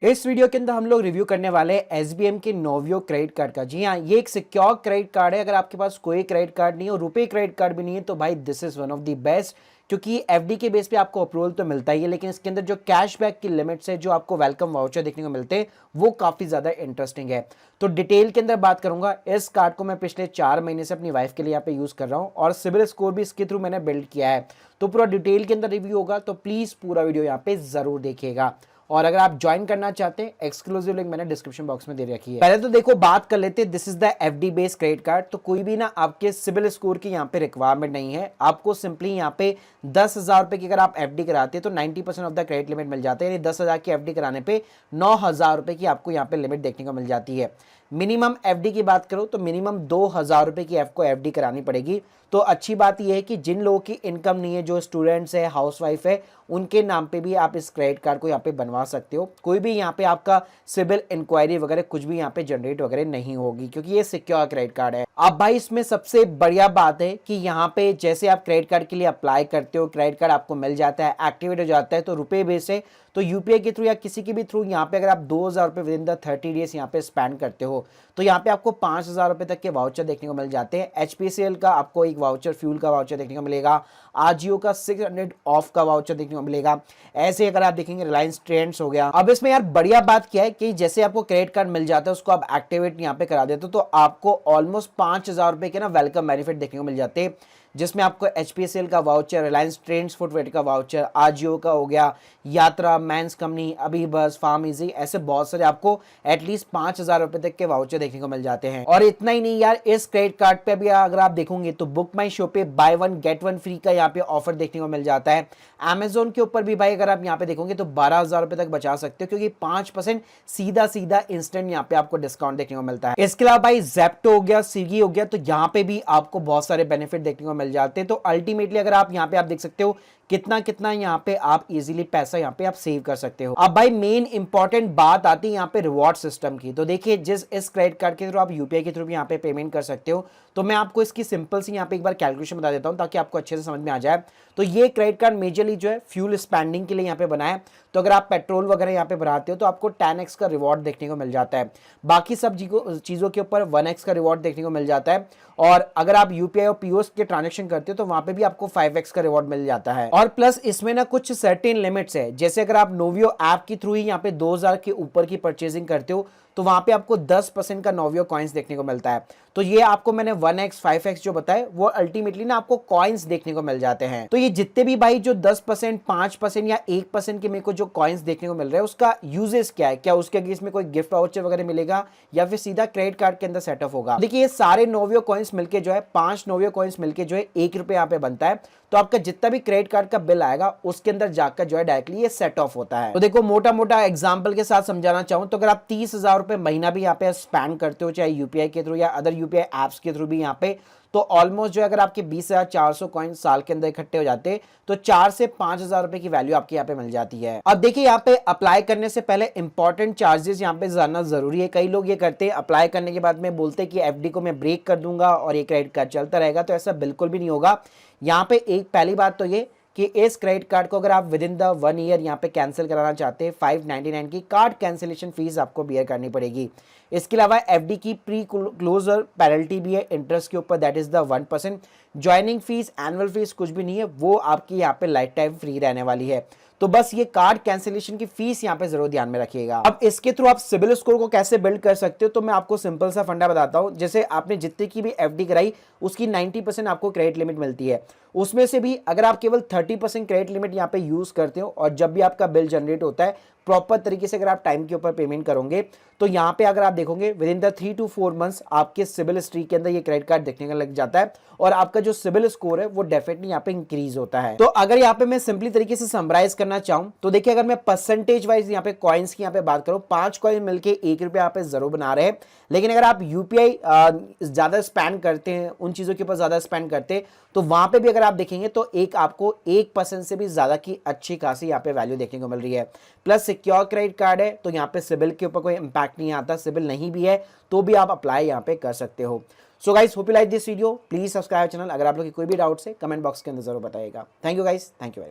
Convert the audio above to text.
इस वीडियो के अंदर हम लोग रिव्यू करने वाले हैं एसबीएम के नोवियो क्रेडिट कार्ड का। जी हाँ, ये एक सिक्योर क्रेडिट कार्ड है। अगर आपके पास कोई क्रेडिट कार्ड नहीं है और रुपए क्रेडिट कार्ड भी नहीं है तो भाई this is one of the best, क्योंकि एफडी के बेस पे आपको अप्रूवल तो मिलता ही है, लेकिन इसके अंदर जो कैशबैक की लिमिट्स है, जो आपको वेलकम वाउचर देखने को मिलते हैं, वो काफी ज्यादा इंटरेस्टिंग है। तो डिटेल के अंदर बात करूंगा। इस कार्ड को मैं पिछले 4 महीने से अपनी वाइफ के लिए यहाँ पे यूज कर रहा हूँ और सिबिल स्कोर भी इसके थ्रू मैंने बिल्ड किया है। तो पूरा डिटेल के अंदर रिव्यू होगा, तो प्लीज पूरा वीडियो यहाँ पे जरूर देखिएगा। और अगर आप ज्वाइन करना चाहते हैं, एक्सक्लूसिव लिंक मैंने डिस्क्रिप्शन बॉक्स में दे रखी है। पहले तो देखो बात कर लेते हैं, this is the FD based credit card. तो कोई भी ना आपके सिबिल स्कोर की यहाँ पे रिक्वायरमेंट नहीं है। आपको सिंपली यहाँ पे 10,000 रुपए की अगर आप एफडी कराते हैं तो 90% ऑफ द क्रेडिट लिमिट मिल जाते हैं। यानी 10,000 की एफडी कराने पे 9,000 रुपए की आपको यहाँ पे लिमिट देखने को मिल जाती है। मिनिमम एफडी की बात करो तो मिनिमम 2,000 रुपए की आपको एफडी करानी पड़ेगी। तो अच्छी बात यह है कि जिन लोगों की इनकम नहीं है, जो स्टूडेंट्स है, हाउसवाइफ है, उनके नाम पे भी आप इस क्रेडिट कार्ड को यहाँ पे बनवा सकते हो। कोई भी यहाँ पे आपका सिबिल इंक्वायरी वगैरह कुछ भी यहाँ पे जनरेट वगैरह नहीं होगी, क्योंकि ये सिक्योर क्रेडिट कार्ड है। अब भाई इसमें सबसे बढ़िया बात है कि यहाँ पे जैसे आप क्रेडिट कार्ड के लिए अप्लाई करते हो, क्रेडिट कार्ड आपको मिल जाता है, एक्टिवेट हो जाता है, तो रुपए बेस है तो यूपीआई के थ्रू या किसी के भी थ्रू यहाँ पे अगर आप 2,000 रुपए विद इन द 30 डेज यहाँ पे स्पेंड करते हो तो यहाँ पे आपको 5,000 रुपए तक के वाउचर देखने को मिल जाते हैं। एचपीसीएल का आपको एक वाउचर, फ्यूल का वाउचर देखने को मिलेगा, आजियो का 600 ऑफ का वाउचर देखने को मिलेगा। ऐसे अगर आप देखेंगे रिलायंस ट्रेंड्स हो गया। अब इसमें यार बढ़िया बात क्या है कि जैसे आपको क्रेडिट कार्ड मिल जाता है, उसको आप एक्टिवेट यहाँ पे करा देते हो तो आपको ऑलमोस्ट 5,000 रुपए के ना वेलकम बेनिफिट देखने को मिल जाते हैं, जिसमें आपको एचपीसीएल का वाउचर, रिलायंस ट्रेंड्स फुटवेयर का वाउचर, आजियो का हो गया, यात्रा, मैंस कंपनी, अभी बस, फार्म इजी, ऐसे बहुत सारे आपको एटलीस्ट 5,000 रुपए तक के वाउचर देखने को मिल जाते हैं। और इतना ही नहीं यार, इस क्रेडिट कार्ड पे भी अगर आप देखोगे तो बुक माई शो पे by one get one free का यहाँ पे ऑफर देखने को मिल जाता है। अमेजोन के ऊपर भी भाई अगर आप यहाँ पे देखोगे तो 12,000 रुपए तक बचा सकते हो, क्योंकि 5% सीधा सीधा इंस्टेंट यहाँ पे आपको डिस्काउंट देखने को मिलता है। इसके अलावा भाई जेप्टो हो गया, स्विगी हो गया, तो यहाँ पे भी आपको बहुत सारे बेनिफिट देखने को मिल जाते हैं। तो अल्टीमेटली अगर आप यहाँ पे आप देख सकते हो कितना कितना यहाँ पे आप इजीली पैसा यहाँ पे आप सेव कर सकते हो। अब भाई मेन इंपॉर्टेंट बात आती है यहाँ पे रिवॉर्ड सिस्टम की। तो देखिए, जिस इस क्रेडिट कार्ड के थ्रू आप यूपीआई के थ्रू भी यहाँ पे पेमेंट कर सकते हो, तो मैं आपको इसकी सिंपल सी यहाँ पे एक बार कैलकुलेशन बता देता हूँ ताकि आपको अच्छे से समझ में आ जाए। तो ये क्रेडिट कार्ड मेजरली जो है फ्यूल स्पेंडिंग के लिए यहाँ पे बना है। तो अगर आप पेट्रोल वगैरह यहाँ पे भराते हो तो आपको 10x का रिवॉर्ड देखने को मिल जाता है। बाकी सब चीजों के ऊपर 1x का रिवॉर्ड देखने को मिल जाता है। और अगर आप यूपीआई और पीओएस के ट्रांजेक्शन करते हो तो वहां पे भी आपको 5x का रिवॉर्ड मिल जाता है। और प्लस इसमें ना कुछ सर्टेन लिमिट्स है, जैसे अगर आप नोवियो ऐप के थ्रू ही यहाँ पे 2,000 के ऊपर की परचेजिंग करते हो तो वहां पे आपको 10% का नोवियो कॉइन्स देखने को मिलता है। तो ये आपको मैंने 1x 5x जो बताया वो अल्टीमेटली ना आपको कॉइन्स देखने को मिल जाते हैं। तो ये जितने भी भाई जो 10%, 5% या 1% के मेरे को जो कॉइन्स देखने को मिल रहा है, उसका यूजेस क्या है, क्या उसके अगेंस्ट में कोई गिफ्ट वाउचर वगैरह मिलेगा या फिर सीधा क्रेडिट कार्ड के अंदर सेटअप होगा। देखिए, ये सारे नोवियो कॉइन्स मिलके जो है 5 नोवियो कॉइन्स मिलके जो है 1 रुपए यहाँ पे बनता है। तो आपका जितना भी क्रेडिट कार्ड का बिल आएगा उसके अंदर जाकर जो है डायरेक्टली ये सेट ऑफ होता है। तो देखो, मोटा मोटा एग्जांपल के साथ समझाना चाहूं तो अगर आप 30,000 रुपए महीना भी यहाँ पे स्पेंड करते हो, चाहे यूपीआई के थ्रू या अदर यूपीआई एप्स के थ्रू भी यहाँ पे, तो ऑलमोस्ट जो अगर आपके 20,400 कॉइन साल के अंदर इकट्ठे हो जाते तो 4 से 5,000 रुपए की वैल्यू आपकी यहाँ पे मिल जाती है। अब देखिए, यहाँ पे अप्लाई करने से पहले इंपॉर्टेंट चार्जेस यहाँ पे जानना जरूरी है। कई लोग ये करते हैं, अप्लाई करने के बाद में बोलते हैं कि एफडी को मैं ब्रेक कर दूंगा और ये क्रेडिट कार्ड चलता रहेगा, तो ऐसा बिल्कुल भी नहीं होगा। यहाँ पे एक पहली बात तो ये कि इस क्रेडिट कार्ड को अगर आप विद इन द 1 ईयर यहाँ पे कैंसिल कराना चाहते हैं, 599 की कार्ड कैंसिलेशन फीस आपको बियर करनी पड़ेगी। इसके अलावा एफडी की प्री क्लोजर पेनल्टी भी है इंटरेस्ट के ऊपर, that is the 1%। Joining fees, annual fees कुछ भी नहीं है, वो आपकी यहाँ पे लाइफ टाइम फ्री रहने वाली है। तो बस ये कार्ड कैंसिलेशन की फीस यहाँ पे जरूर ध्यान में रखिएगा। अब इसके थ्रू आप सिबिल स्कोर को कैसे बिल्ड कर सकते हो, तो मैं आपको सिंपल सा फंडा बताता हूँ। जैसे आपने जितनी की भी एफडी कराई उसकी 90% आपको क्रेडिट लिमिट मिलती है। उसमें से भी अगर आप केवल 30% क्रेडिट लिमिट यहाँ पे यूज करते हो और जब भी आपका बिल जनरेट होता है प्रॉपर तरीके से अगर आप टाइम के ऊपर पेमेंट करोगे तो यहाँ पे अगर आप देखोगे with in the 3 to 4 months आपके सिबिल हिस्ट्री के अंदर ये क्रेडिट कार्ड देखने का लग जाता है और आपका जो सिबिल स्कोर है वो डेफिनेटली यहाँ पे इंक्रीज होता है। तो अगर यहाँ पे मैं सिंपली तरीके से समराइज करना चाहूँ तो देखिए, अगर मैं परसेंटेज वाइज यहाँ पे कॉइन्स की यहाँ पे बात करूँ, 5 कॉइन मिलके 1 रुपया यहाँ पे जरूर बना रहे हैं। लेकिन अगर आप यूपीआई ज्यादा स्पेंड करते हैं, उन चीजों के ऊपर ज्यादा स्पेंड करते हैं, तो वहां पे भी अगर आप देखेंगे तो एक आपको 1% से भी ज्यादा की अच्छी खासी यहाँ पे वैल्यू देखने को मिल रही है। प्लस सिक्योर क्रेडिट कार्ड है तो यहाँ पे सिबिल के ऊपर कोई इंपैक्ट नहीं आता। सिबिल नहीं भी है तो भी आप अप्लाई यहाँ पे कर सकते हो। So guys, hope you like this video. Please subscribe channel. अगर आप लोग की कोई भी डाउट्स है कमेंट बॉक्स के अंदर जरूर बताइएगा। Thank you guys, thank you.